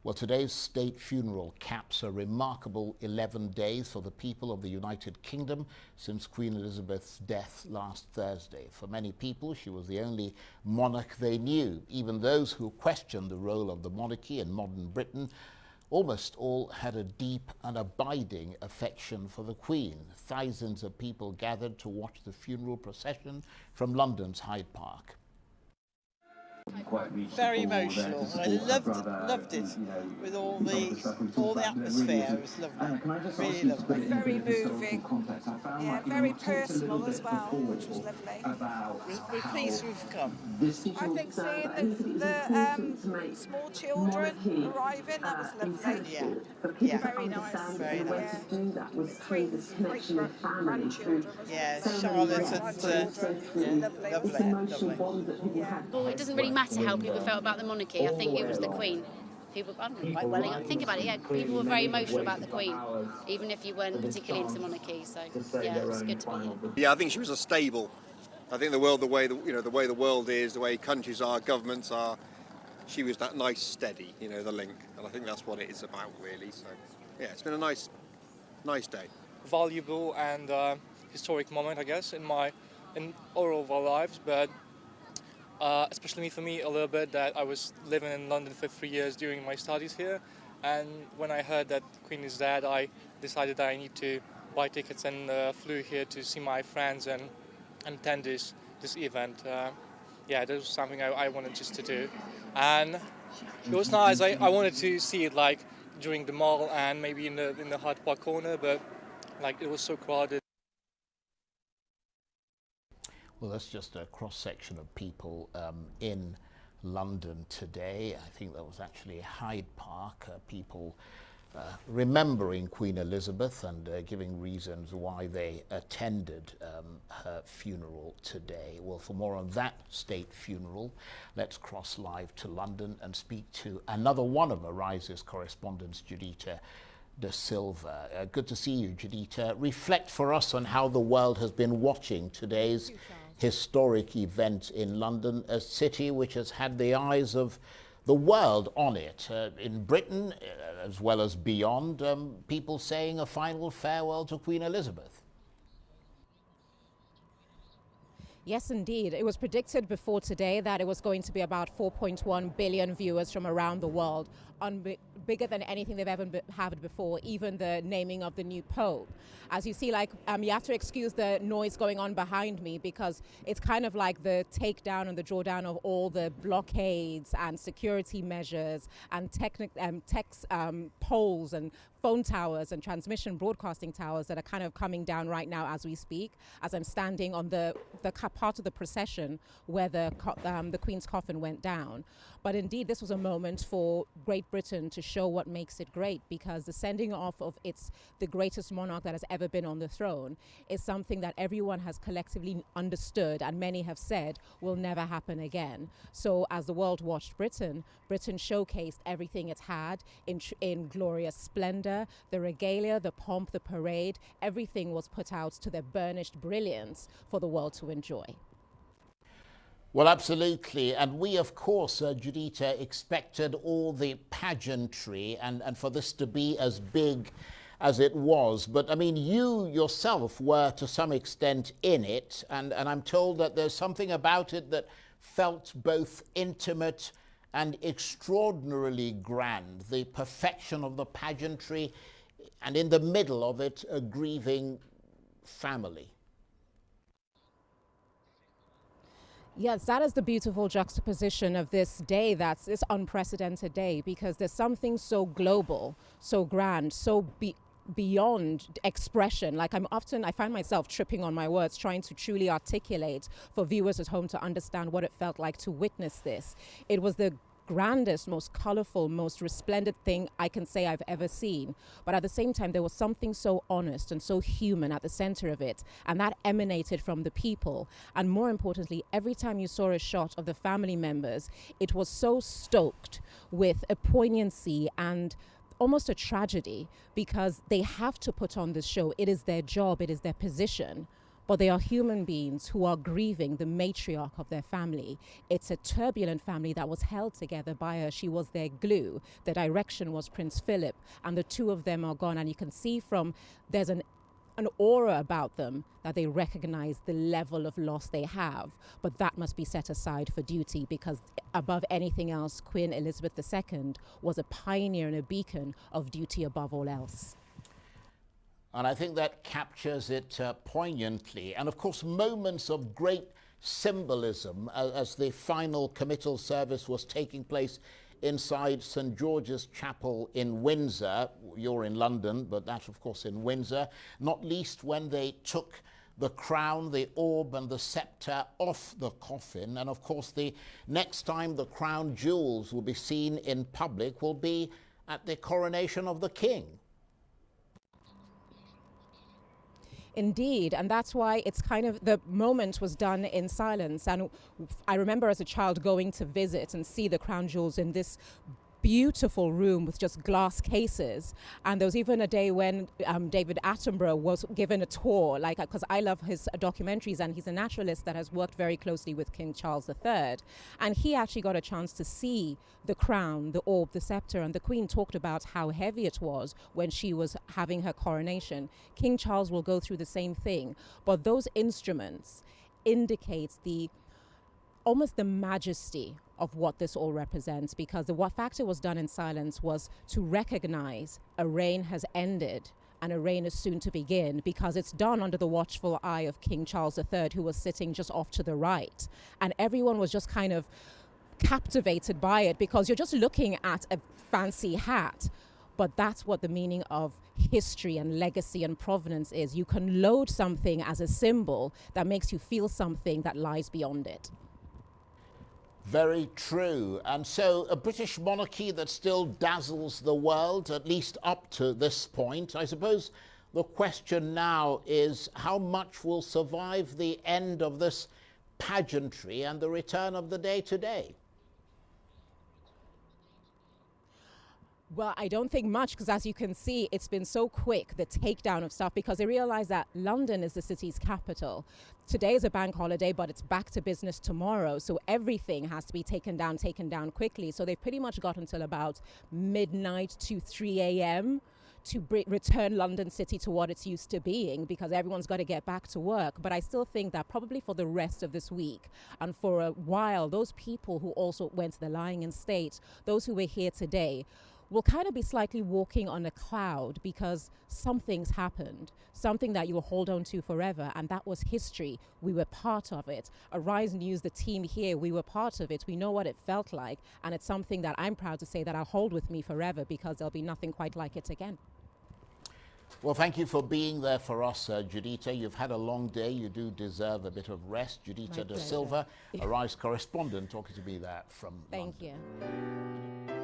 Well, today's state funeral caps a remarkable 11 days for the people of the United Kingdom since Queen Elizabeth's death last Thursday. For many people, she was the only monarch they knew. Even those who questioned the role of the monarchy in modern Britain, almost all had a deep and abiding affection for the Queen. Thousands of people gathered to watch the funeral procession from London's Hyde Park. Very emotional. I loved it with all the atmosphere. It was lovely, really lovely. Very moving, yeah, very personal as well, which was lovely. We're pleased we've come. I think seeing the small children arriving, that was lovely. Yeah. Very nice. Very nice. Queen's great-grandchildren. Yeah, Charlotte and lovely. Yeah. Well, it doesn't really matter how people felt about the monarchy. I think it was the Queen. People, I don't know quite well. Think about it. Yeah, people were very emotional about the Queen, even if you weren't particularly into monarchy. So yeah, it was good to be here. Yeah, I think she was a stable. I think the way the world is, the way countries are, governments are. She was that nice, steady, the link, and I think that's what it is about, really. So yeah, it's been a nice day. Valuable and historic moment, I guess, in all of our lives, but. Especially for me a little bit, that I was living in London for 3 years during my studies here, and when I heard that the Queen is dead, I decided that I need to buy tickets and flew here to see my friends and attend this event. Yeah, that was something I wanted just to do, and it was nice. I wanted to see it like during the mall and maybe in the Hyde Park corner, but like it was so crowded. Well, that's just a cross-section of people in London today. I think that was actually Hyde Park, people remembering Queen Elizabeth and giving reasons why they attended her funeral today. Well, for more on that state funeral, let's cross live to London and speak to another one of Arise's correspondents, Judita de Silva. Good to see you, Judita. Reflect for us on how the world has been watching today's historic event in London, a city which has had the eyes of the world on it. In Britain, as well as beyond, people saying a final farewell to Queen Elizabeth. Yes, indeed. It was predicted before today that it was going to be about 4.1 billion viewers from around the world, bigger than anything they've ever had before, even the naming of the new Pope. As you see, you have to excuse the noise going on behind me because it's kind of like the takedown and the drawdown of all the blockades and security measures and poles and phone towers and transmission broadcasting towers that are kind of coming down right now as we speak, as I'm standing on the part of the procession where the Queen's coffin went down. But indeed, this was a moment for Great Britain to show what makes it great, because the sending off of the greatest monarch that has ever been on the throne is something that everyone has collectively understood, and many have said will never happen again. So as the world watched Britain showcased everything it had in glorious splendor, the regalia, the pomp, the parade, everything was put out to their burnished brilliance for the world to enjoy. Well, absolutely. And we, of course, Judita, expected all the pageantry and for this to be as big as it was. But, I mean, you yourself were to some extent in it, and I'm told that there's something about it that felt both intimate and extraordinarily grand, the perfection of the pageantry, and in the middle of it, a grieving family. Yes, that is the beautiful juxtaposition of this day, that's this unprecedented day, because there's something so global, so grand, so beyond expression. Like I find myself tripping on my words, trying to truly articulate for viewers at home to understand what it felt like to witness this. It was the grandest, most colorful, most resplendent thing I can say I've ever seen. But at the same time, there was something so honest and so human at the center of it, and that emanated from the people. And more importantly, every time you saw a shot of the family members, it was so stoked with a poignancy and almost a tragedy, because they have to put on this show. It is their job, it is their position. but they are human beings who are grieving the matriarch of their family. It's a turbulent family that was held together by her. She was their glue. The direction was Prince Philip, and the two of them are gone. And you can see there's an aura about them that they recognize the level of loss they have, but that must be set aside for duty, because above anything else, Queen Elizabeth II was a pioneer and a beacon of duty above all else. And I think that captures it poignantly. And of course, moments of great symbolism as the final committal service was taking place inside St. George's Chapel in Windsor. You're in London, but that's of course in Windsor. Not least when they took the crown, the orb and the scepter off the coffin. And of course, the next time the crown jewels will be seen in public will be at the coronation of the King. Indeed, and that's why it's kind of, the moment was done in silence. And I remember as a child going to visit and see the crown jewels in this beautiful room with just glass cases. And there was even a day when David Attenborough was given a tour, like, because I love his documentaries, and he's a naturalist that has worked very closely with King Charles III. And he actually got a chance to see the crown, the orb, the scepter, and the Queen talked about how heavy it was when she was having her coronation. King Charles will go through the same thing, but those instruments indicates almost the majesty of what this all represents, because the fact it was done in silence was to recognize a reign has ended and a reign is soon to begin, because it's done under the watchful eye of King Charles III, who was sitting just off to the right. And everyone was just kind of captivated by it, because you're just looking at a fancy hat. But that's what the meaning of history and legacy and provenance is. You can load something as a symbol that makes you feel something that lies beyond it. Very true. And so a British monarchy that still dazzles the world, at least up to this point. I suppose the question now is how much will survive the end of this pageantry and the return of the day-to-day? Well, I don't think much, because as you can see, it's been so quick, the takedown of stuff, because they realize that London is the city's capital. Today is a bank holiday, but it's back to business tomorrow. So everything has to be taken down quickly. So they've pretty much got until about midnight to 3 a.m. to return London City to what it's used to being, because everyone's got to get back to work. But I still think that probably for the rest of this week and for a while, those people who also went to the lying in state, those who were here today, will kind of be slightly walking on a cloud, because something's happened, something that you'll hold on to forever, and that was history. We were part of it. Arise News, the team here, we were part of it. We know what it felt like, and it's something that I'm proud to say that I'll hold with me forever, because there'll be nothing quite like it again. Well, thank you for being there for us, Judita. You've had a long day. You do deserve a bit of rest. Judita de Silva, Arise correspondent, talking to me there from London. Thank you.